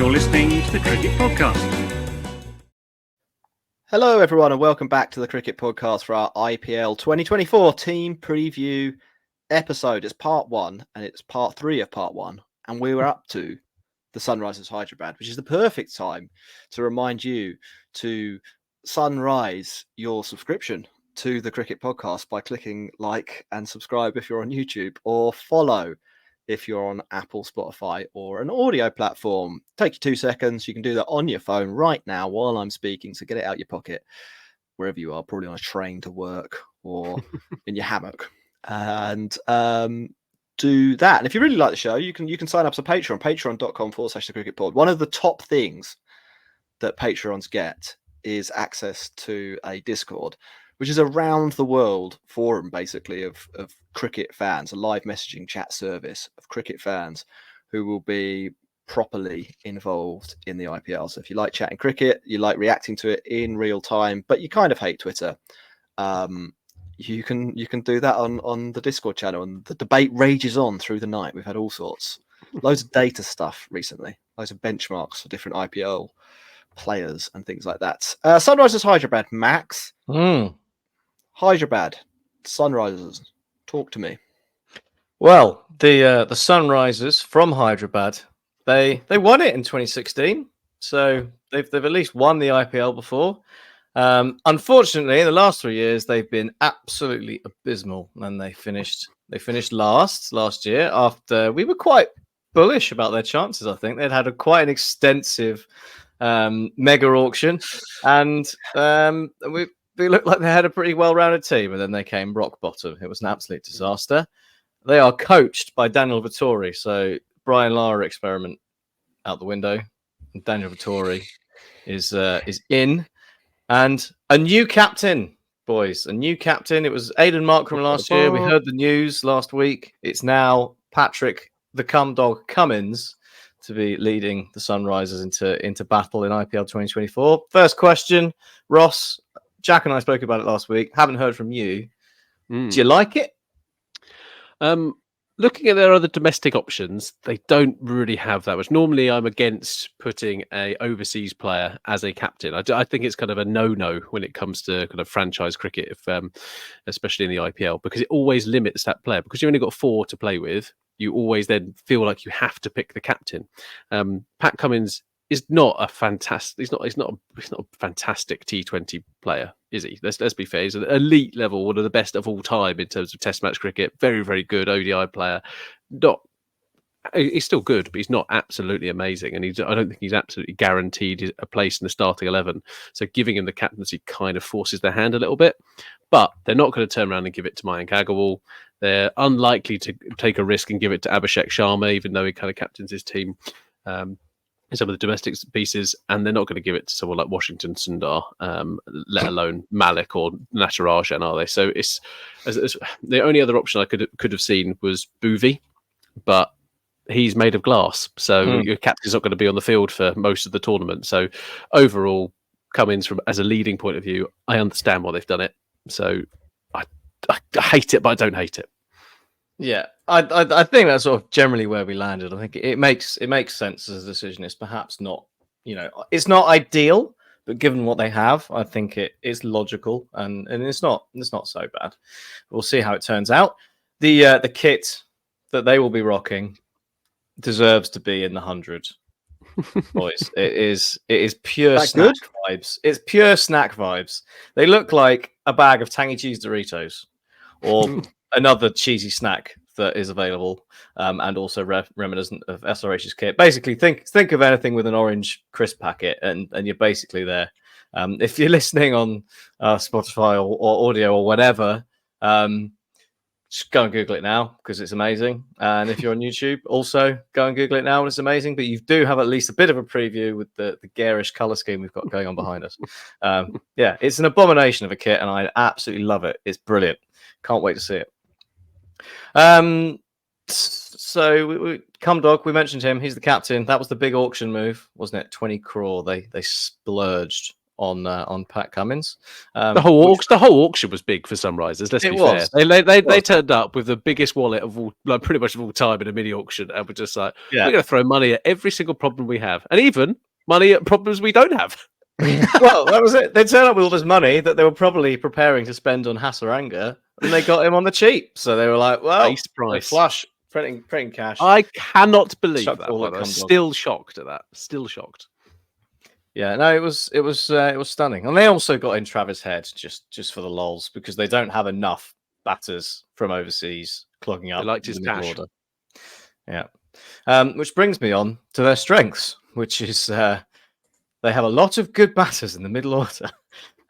You're listening to the Cricket Podcast. Hello, everyone, and welcome back to the Cricket Podcast for our IPL 2024 team preview episode. It's part one, and it's part three of part one, and we were up to the Sunrisers Hyderabad, which is the perfect time to remind you to sunrise your subscription to the Cricket Podcast by clicking like and subscribe if you're on YouTube, or follow if you're on Apple, Spotify, or an audio platform. Take you 2 seconds. You can do that on your phone right now while I'm speaking. So get it out your pocket, wherever you are, probably on a train to work or in your hammock, and do that. And if you really like the show, you can sign up to Patreon, patreon.com/thecricketpod. One of the top things that Patreons get is access to a Discord, which is a round the world forum, basically, of cricket fans, a live messaging chat service of cricket fans who will be properly involved in the IPL. So if you like chatting cricket, you like reacting to it in real time, but you kind of hate Twitter, you can do that on the Discord channel, and the debate rages on through the night. We've had all sorts, loads of data stuff recently, loads of benchmarks for different IPL players and things like that. Sunrisers Hyderabad, Max. Hyderabad, Sunrisers, talk to me. Well, the Sunrisers from Hyderabad, they won it in 2016, so they've at least won the IPL before. Unfortunately, in the last 3 years, they've been absolutely abysmal, and they finished last year after we were quite bullish about their chances. I think they'd had quite an extensive mega auction, and they looked like they had a pretty well-rounded team, and then they came rock bottom. It was an absolute disaster. They are coached by Daniel Vettori, so Brian Lara experiment out the window. And Daniel Vettori is in, and a new captain, boys. A new captain. It was Aidan Markram last year. We heard the news last week. It's now Patrick the Cum Dog Cummins to be leading the Sunrisers into battle in IPL 2024. First question, Ross. Jack and I spoke about it last week. Haven't heard from you. Do you like it? Looking at their other domestic options, they don't really have that much. Normally, I'm against putting a overseas player as a captain. I think it's kind of a no-no when it comes to kind of franchise cricket, especially in the IPL, because it always limits that player. Because you only got 4 to play with, you always then feel like you have to pick the captain. Pat Cummins is not a fantastic. He's not a fantastic T20 player, is he? Let's be fair. He's an elite level, one of the best of all time in terms of Test match cricket. Very, very good ODI player. He's still good, but he's not absolutely amazing. And I don't think he's absolutely guaranteed a place in the starting 11. So giving him the captaincy kind of forces their hand a little bit. But they're not going to turn around and give it to Mayank Agarwal. They're unlikely to take a risk and give it to Abhishek Sharma, even though he kind of captains his team in some of the domestic pieces, and they're not going to give it to someone like Washington Sundar, let alone Malik or Natarajan, are they? So it's the only other option I could have seen was Bhuvi, but he's made of glass, so your captain's not going to be on the field for most of the tournament. So overall, Cummins from as a leading point of view, I understand why they've done it. So I hate it, but I don't hate it. Yeah, I think that's sort of generally where we landed. I think it makes sense as a decision. It's perhaps not, it's not ideal, but given what they have, I think it is logical, and it's not so bad. We'll see how it turns out. The kit that they will be rocking deserves to be in the 100. Boys, it is pure snack vibes. It's pure snack vibes. They look like a bag of tangy cheese Doritos, or another cheesy snack that is available, and also reminiscent of SRH's kit. Basically, think of anything with an orange crisp packet, and you're basically there. If you're listening on Spotify or audio or whatever, just go and Google it now because it's amazing. And if you're on YouTube, also go and Google it now and it's amazing. But you do have at least a bit of a preview with the garish color scheme we've got going on behind us. Yeah, it's an abomination of a kit, and I absolutely love it. It's brilliant. Can't wait to see it. So Cum Dog, we mentioned him. He's the captain. That was the big auction move, wasn't it? 20 crore. They splurged on Pat Cummins. The whole auction was big for Sunrisers. Let's be fair. They turned up with the biggest wallet of all, like pretty much of all time in a mini auction, and we're just like, we're going to throw money at every single problem we have, and even money at problems we don't have. Well, that was it. They turned up with all this money that they were probably preparing to spend on Hasaranga, and they got him on the cheap. So they were like, "Well, base price, flush, printing cash." I cannot believe that. I'm still shocked at that. Still shocked. Yeah, no, it was stunning, and they also got in Travis Head just for the lols because they don't have enough batters from overseas clogging up. They liked his cash. Order. Yeah, which brings me on to their strengths, which is. They have a lot of good batters in the middle order.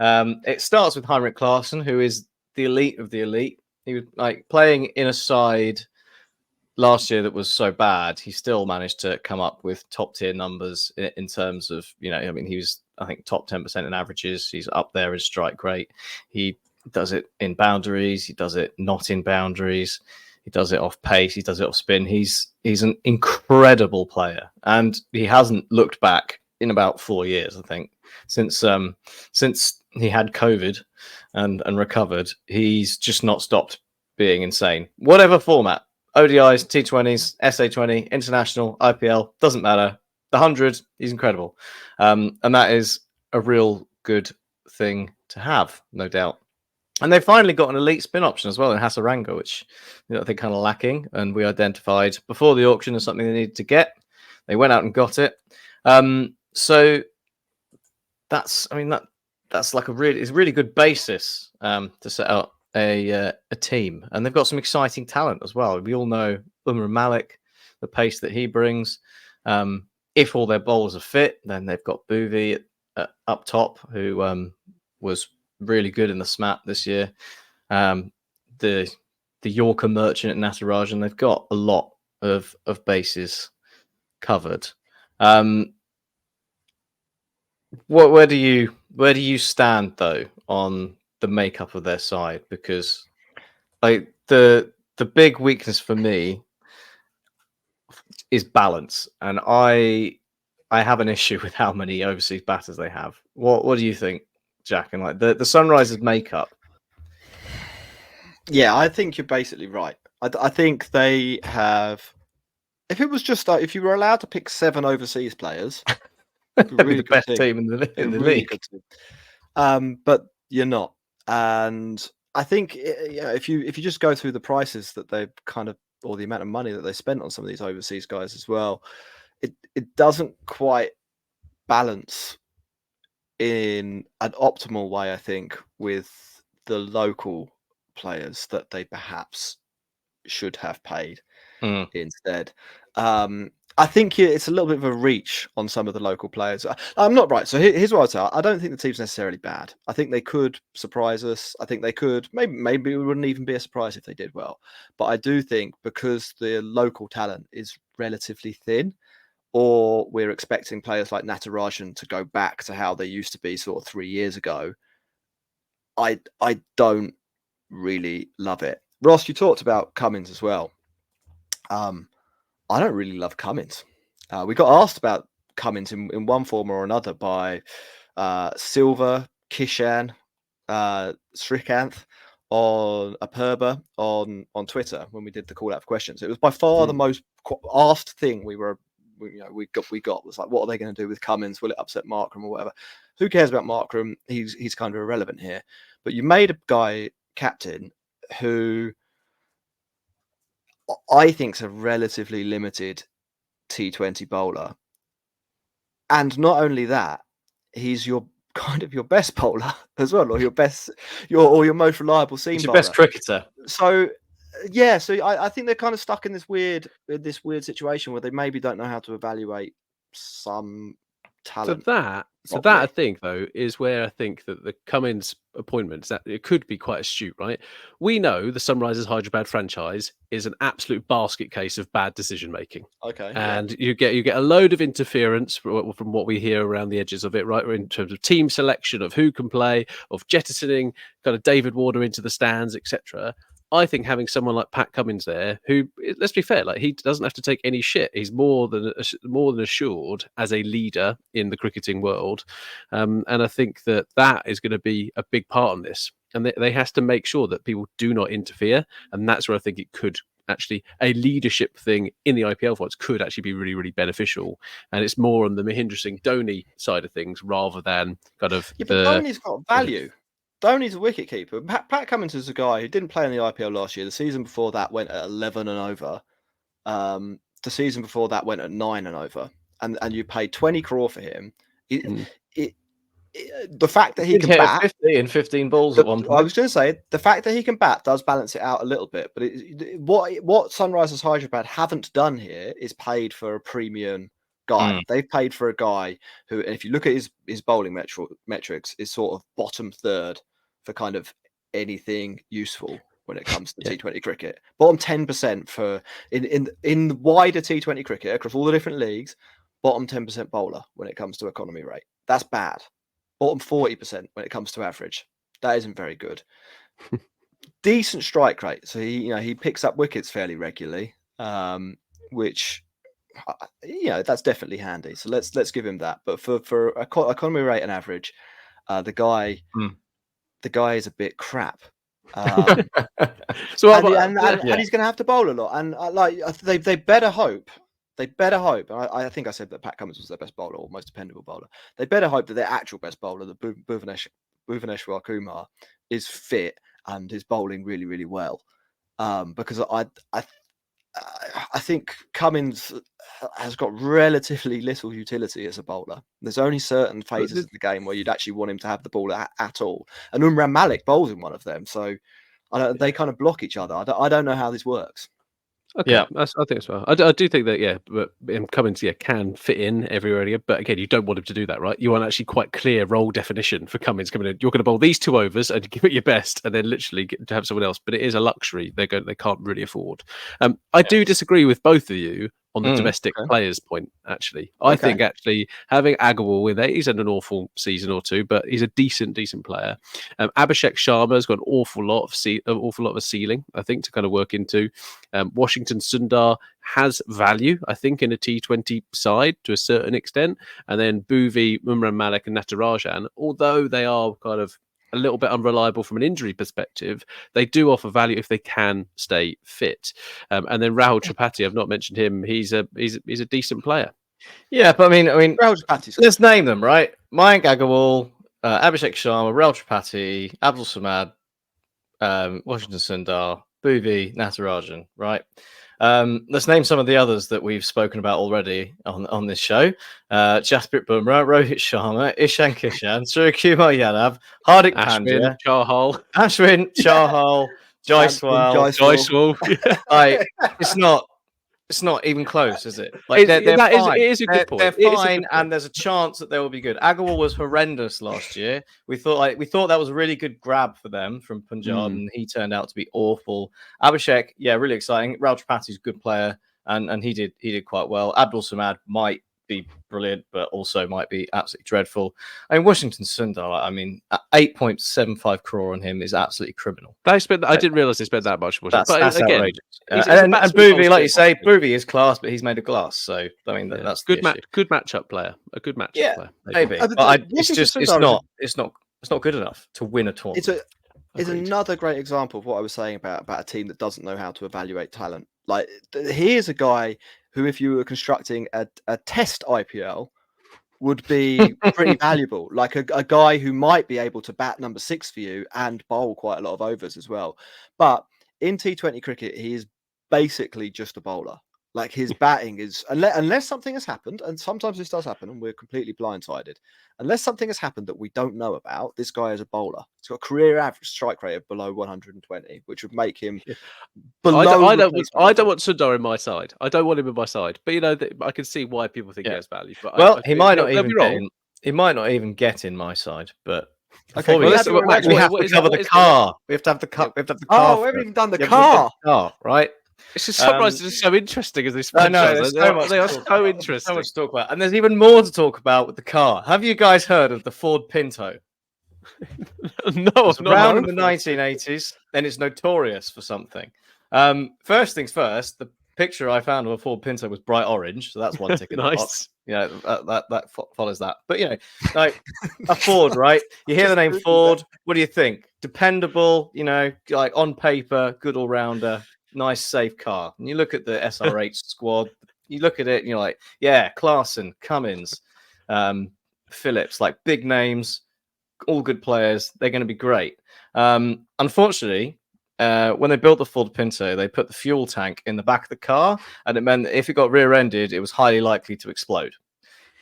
It starts with Heinrich Klaassen, who is the elite of the elite. He was like playing in a side last year that was so bad. He still managed to come up with top tier numbers in terms of, he was, I think, top 10% in averages. He's up there in strike rate. He does it in boundaries. He does it not in boundaries. He does it off pace. He does it off spin. He's an incredible player, and he hasn't looked back in about 4 years, I think, since he had COVID and recovered. He's just not stopped being insane. Whatever format, ODIs, T20s, SA20, international, IPL, doesn't matter. The 100, he's incredible. And that is a real good thing to have, no doubt. And they finally got an elite spin option as well in Hasaranga, which I think kind of lacking. And we identified before the auction as something they needed to get. They went out and got it. So that's like a really good basis to set up a team, and they've got some exciting talent as well. We all know Umar Malik, the pace that he brings. If all their bowlers are fit, then they've got Bhuvi up top, who was really good in the SMAT this year. The Yorker merchant at Natarajan. They've got a lot of bases covered. Where do you stand though on the makeup of their side? Because like the big weakness for me is balance, and I have an issue with how many overseas batters they have. What do you think, Jack? And like the Sunrisers makeup? Yeah, I think you're basically right. I think they have. If it was just like if you were allowed to pick 7 overseas players. Really the best team in the league. But you're not. And I think if you just go through the prices that they've kind of, or the amount of money that they spent on some of these overseas guys as well, it doesn't quite balance in an optimal way, I think, with the local players that they perhaps should have paid instead. I think it's a little bit of a reach on some of the local players. I'm not right. So here's what I'd say. I don't think the team's necessarily bad. I think they could surprise us. I think they could. Maybe it wouldn't even be a surprise if they did well. But I do think because the local talent is relatively thin, or we're expecting players like Natarajan to go back to how they used to be sort of 3 years ago, I don't really love it. Ross, you talked about Cummins as well. I don't really love Cummins. We got asked about Cummins in one form or another by Silver, Kishan, Srikanth, on Apurba on Twitter when we did the call out for questions. It was by far the most asked thing we got was like, what are they going to do with Cummins? Will it upset Markram or whatever? Who cares about Markram? He's kind of irrelevant here. But you made a guy captain who I think is a relatively limited T20 bowler. And not only that, he's your kind of your best bowler as well, or your most reliable seam bowler. Your best cricketer. So yeah, I think they're kind of stuck in this weird situation where they maybe don't know how to evaluate some talent. So that I think though is where I think that the Cummins appointments, that it could be quite astute, right? We know the Sunrisers Hyderabad franchise is an absolute basket case of bad decision making. Okay, and you get a load of interference from what we hear around the edges of it, right? In terms of team selection, of who can play, of jettisoning kind of David Warner into the stands, etc. I think having someone like Pat Cummins there, who, let's be fair, like he doesn't have to take any shit. He's more than assured as a leader in the cricketing world, and I think that is going to be a big part in this. And they has to make sure that people do not interfere, and that's where I think it could actually, a leadership thing in the IPL fights could actually be really, really beneficial. And it's more on the Mahendra Singh Dhoni side of things rather than kind of but Dhoni's got value. Dhoni's a wicketkeeper. Pat Cummins is a guy who didn't play in the IPL last year. The season before that went at 11 and over. The season before that went at 9 and over. And you paid 20 crore for him. The fact that he can bat 50 and 15 balls at one point. I was going to say the fact that he can bat does balance it out a little bit. But what Sunrisers Hyderabad haven't done here is paid for a premium guy. They've paid for a guy who, if you look at his bowling metrics, is sort of bottom third for kind of anything useful when it comes to T20 cricket. Bottom 10% for in wider T20 cricket across all the different leagues. Bottom 10% bowler when it comes to economy rate. That's bad. Bottom 40% when it comes to average. That isn't very good. Decent strike rate. So he picks up wickets fairly regularly, which that's definitely handy. So let's give him that. But for economy rate and average, the guy is a bit crap. And he's going to have to bowl a lot. And they better hope. They better hope. I think I said that Pat Cummins was their best bowler or most dependable bowler. They better hope that their actual best bowler, the Bhuvaneshwar Kumar, is fit and is bowling really, really well. Because I think Cummins has got relatively little utility as a bowler. There's only certain phases of the game where you'd actually want him to have the ball at all. And Umran Malik bowls in one of them. So they kind of block each other. I don't know how this works. Okay, yeah, I think as well. I do think that, but Cummins, can fit in everywhere. But again, you don't want him to do that, right? You want actually quite clear role definition for Cummins coming in. You're going to bowl these 2 overs and give it your best, and then literally get to have someone else. But it is a luxury they can't really afford. I do disagree with both of you on the domestic players point, actually. I think actually having Agarwal in there, he's had an awful season or two, but he's a decent player. Abhishek Sharma's got an awful lot of a ceiling, I think, to kind of work into. Washington Sundar has value, I think, in a T20 side to a certain extent. And then Bhuvi, Umran Malik and Natarajan, although they are kind of a little bit unreliable from an injury perspective, they do offer value if they can stay fit. And then Rahul Tripathi, I've not mentioned him. He's a decent player. Yeah, but I mean, Rahul Tripathi. Let's name them, right? Mayank Agarwal, Abhishek Sharma, Rahul Tripathi, Abdul Samad, Washington Sundar, Bhuvi, Natarajan, right? Let's name some of the others that we've spoken about already on this show. Jasprit Bumrah, Rohit Sharma, Ishan Kishan, Suryakumar Yadav, Hardik Pandya, Ashwin, Chahal, Jaiswal. It's not even close, is it? Like they're fine. It is a good point. They're fine, and there's a chance that they will be good. Agarwal was horrendous last year. We thought that was a really good grab for them from Punjab, and he turned out to be awful. Abhishek, really exciting. Rahul Tripathi's a good player, and he did quite well. Abdul Samad might be brilliant, but also might be absolutely dreadful. I mean, Washington Sundar, 8.75 crore on him is absolutely criminal. I didn't realise they spent that much. That's outrageous. And Bhuvi, like you say, Bhuvi is class, but he's made of glass. So I mean, that's good matchup player. A good matchup player. Maybe. But it's not good enough to win a tournament. It's another great example of what I was saying about a team that doesn't know how to evaluate talent. Like, here's a guy who, if you were constructing a test IPL, would be pretty valuable. Like a guy who might be able to bat number 6 for you and bowl quite a lot of overs as well. But in T20 cricket, he is basically just a bowler. Like, his batting is, unless something has happened, and sometimes this does happen and we're completely blindsided, unless something has happened that we don't know about, this guy is a bowler. He's got a career average strike rate of below 120, which would make him below. I don't want Sundar in my side. I don't want him in my side. But I can see why people think he has value. But he might not even get in my side. But okay, we have to cover the car. We have to have the car. Oh, we haven't even done the car. Right. It's just Sunrisers is so interesting as this. I know, they are so interesting. So much to talk about, and there's even more to talk about with the car. Have you guys heard of the Ford Pinto? No, around in the 1980s. then it's notorious for something. First things first, the picture I found of a Ford Pinto was bright orange, so that's one tick in the box. Yeah, that follows that. But like a Ford, right? You hear the name Ford, what do you think? Dependable, like on paper, good all rounder, nice safe car. And you look at the SRH squad, you look at it, and you're like, yeah, Clarkson, Cummins, Phillips, like big names, all good players. They're going to be great. Unfortunately, when they built the Ford Pinto, they put the fuel tank in the back of the car, and it meant that if it got rear-ended, it was highly likely to explode.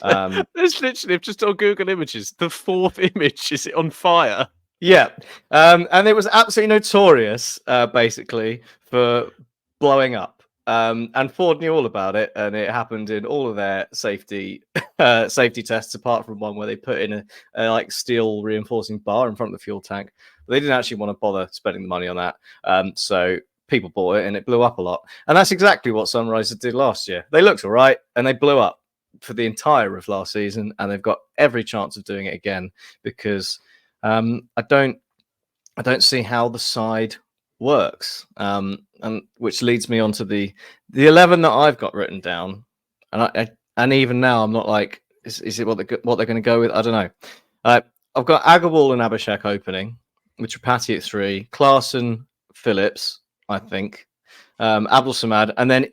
There's literally just on Google Images, the fourth image is it on fire. Yeah, and it was absolutely notorious, basically, for blowing up. And Ford knew all about it, and it happened in all of their safety tests, apart from one where they put in a like steel reinforcing bar in front of the fuel tank. But they didn't actually want to bother spending the money on that, so people bought it, and it blew up a lot. And that's exactly what Sunrisers did last year. They looked all right, and they blew up for the entire of last season, and they've got every chance of doing it again because I don't see how the side works, and which leads me on to the 11 that I've got written down, and even now I'm not like, is it what they're going to go with? I don't know. I've got Agarwal and Abhishek opening, with Tripathi at 3, Clarkson, Phillips, I think, Abdul Samad, and then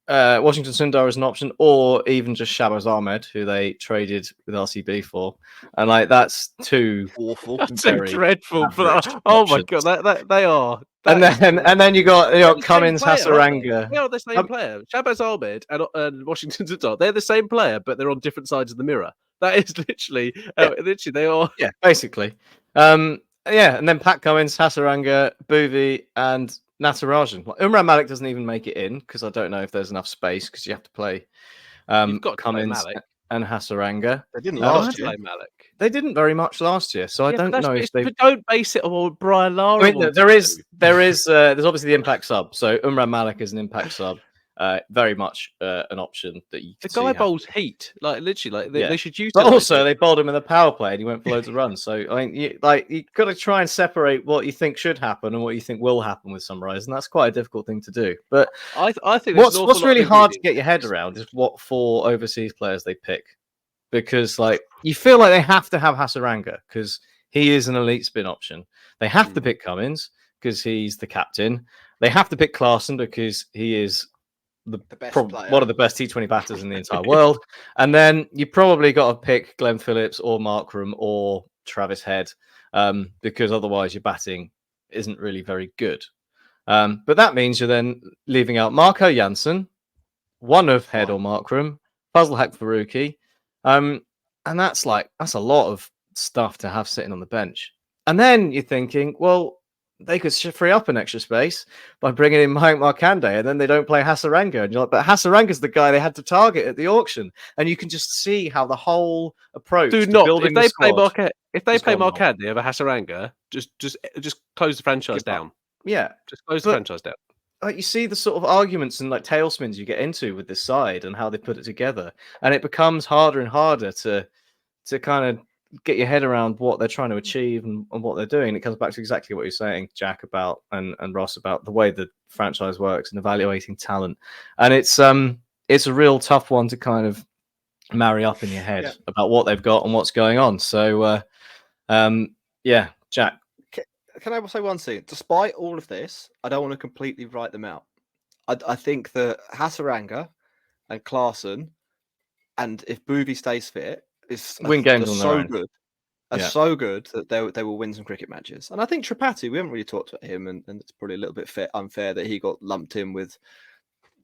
Washington Sundar as an option, or even just Shabazz Ahmed, who they traded with RCB for, and like that's too awful, that's so dreadful. Oh my god, that they are. And then you got Cummins, Hasaranga. They are the same player. Shabazz Ahmed and Washington Sundar. They're the same player, but they're on different sides of the mirror. That is literally they are. Yeah, basically. And then Pat Cummins, Hasaranga, Bhuvi, and Natarajan. Umran Malik doesn't even make it in because I don't know if there's enough space because you have to play Cummins and Hasaranga. They didn't last year. Malik. They didn't very much last year, so I don't know if they. But don't base it on Brian Lara. I mean, there's obviously the impact sub. So Umran Malik is an impact sub. Very much an option that you. The guy bowls heat, like literally, like they should use. But also, they bowled him in the power play, and he went for loads of runs. So I mean, you got to try and separate what you think should happen and what you think will happen with Sunrise, and that's quite a difficult thing to do. But I think what's really hard to get your head around is what 4 overseas players they pick, because like you feel like they have to have Hasaranga because he is an elite spin option. They have to pick Cummins because he's the captain. They have to pick Clarkson because he is one of the best T20 batters in the entire world. And then you probably got to pick Glenn Phillips or Markram or Travis Head because otherwise your batting isn't really very good. But that means you're then leaving out Marco Janssen, one of Head or Markram, Fazal Haq Faruqi. And that's a lot of stuff to have sitting on the bench. And then you're thinking, well, they could free up an extra space by bringing in Mayank Markande, and then they don't play Hasaranga. And you're like, but Hasaranga's the guy they had to target at the auction. And you can just see how the whole approach to building if they play Markande over Hasaranga, just close the franchise down. Yeah. Just close the franchise down. Like you see the sort of arguments and like tailspins you get into with this side and how they put it together. And it becomes harder and harder to kind of get your head around what they're trying to achieve and what they're doing. It comes back to exactly what you're saying, Jack, about and Ross, about the way the franchise works and evaluating talent. And it's a real tough one to kind of marry up in your head about what they've got and what's going on. So Jack. Can I say one thing? Despite all of this, I don't want to completely write them out. I think that Hasaranga and Clarkson, and if Bhuvi stays fit, win games on so good. So good that they will win some cricket matches. And I think Tripathi, we haven't really talked about him, and it's probably a little bit unfair that he got lumped in with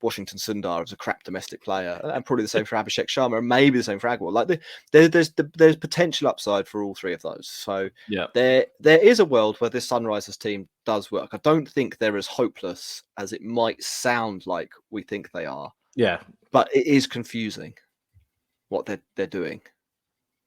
Washington Sundar as a crap domestic player, and probably the same for Abhishek Sharma, and maybe the same for Agarwal. Like there's potential upside for all 3 of those. So there is a world where this Sunrisers team does work. I don't think they're as hopeless as it might sound like we think they are. Yeah, but it is confusing what they're doing.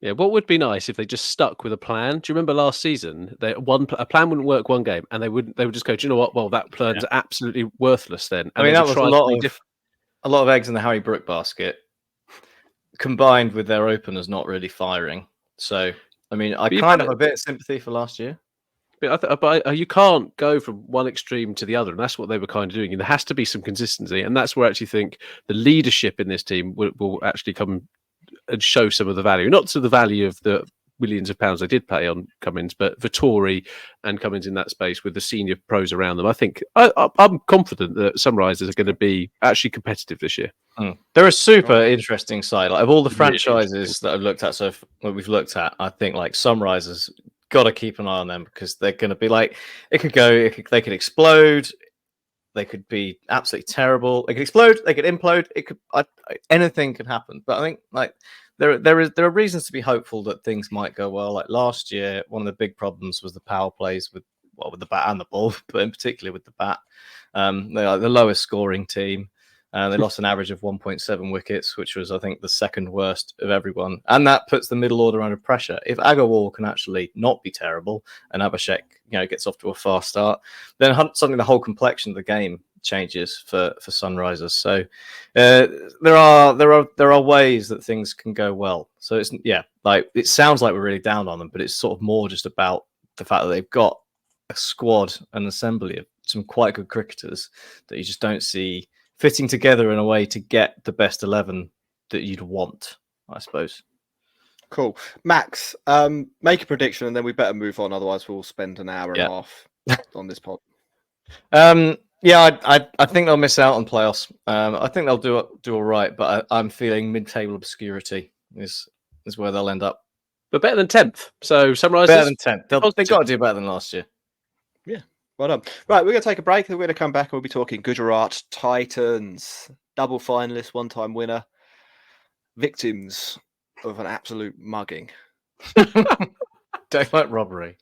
Yeah, what would be nice if they just stuck with a plan? Do you remember last season? A plan wouldn't work one game, and they would just go, do you know what? Well, that plan's absolutely worthless then. And I mean, that was a lot of eggs in the Harry Brook basket, combined with their openers not really firing. So, I mean, I kind of have a bit of sympathy for last year. But you can't go from one extreme to the other, and that's what they were kind of doing. And there has to be some consistency, and that's where I actually think the leadership in this team will actually come and show some of the value, not to the value of the millions of pounds they did pay on Cummins, but Vittori and Cummins in that space with the senior pros around them. I think I'm confident that Sunrisers are going to be actually competitive this year. They're a super interesting side. Like, of all the Really franchises that I've looked at, what we've looked at, I think like Sunrisers got to keep an eye on them because they're going to be like, they could explode. They could be absolutely terrible. They could explode. They could implode. Anything could happen. But I think like there are reasons to be hopeful that things might go well. Like last year, one of the big problems was the power plays with the bat and the ball, but in particular with the bat. They are the lowest scoring team. They lost an average of 1.7 wickets, which was, I think, the second worst of everyone. And that puts the middle order under pressure. If Agarwal can actually not be terrible and Abhishek, gets off to a fast start, then suddenly the whole complexion of the game changes for Sunrisers. So there are ways that things can go well. So it sounds like we're really down on them, but it's sort of more just about the fact that they've got a squad, an assembly of some quite good cricketers that you just don't see fitting together in a way to get the best 11 that you'd want, I suppose. Cool. Max, make a prediction and then we better move on. Otherwise, we'll spend an hour and a half on this pod. I think they'll miss out on playoffs. I think they'll do all right, but I'm feeling mid-table obscurity is where they'll end up. But better than 10th. So Sunrisers better than 10th. They've got to do better than last year. Yeah. Well done. Right, we're going to take a break. Then we're going to come back and we'll be talking Gujarat Titans, double finalist, one-time winner, victims of an absolute mugging. Don't like robbery.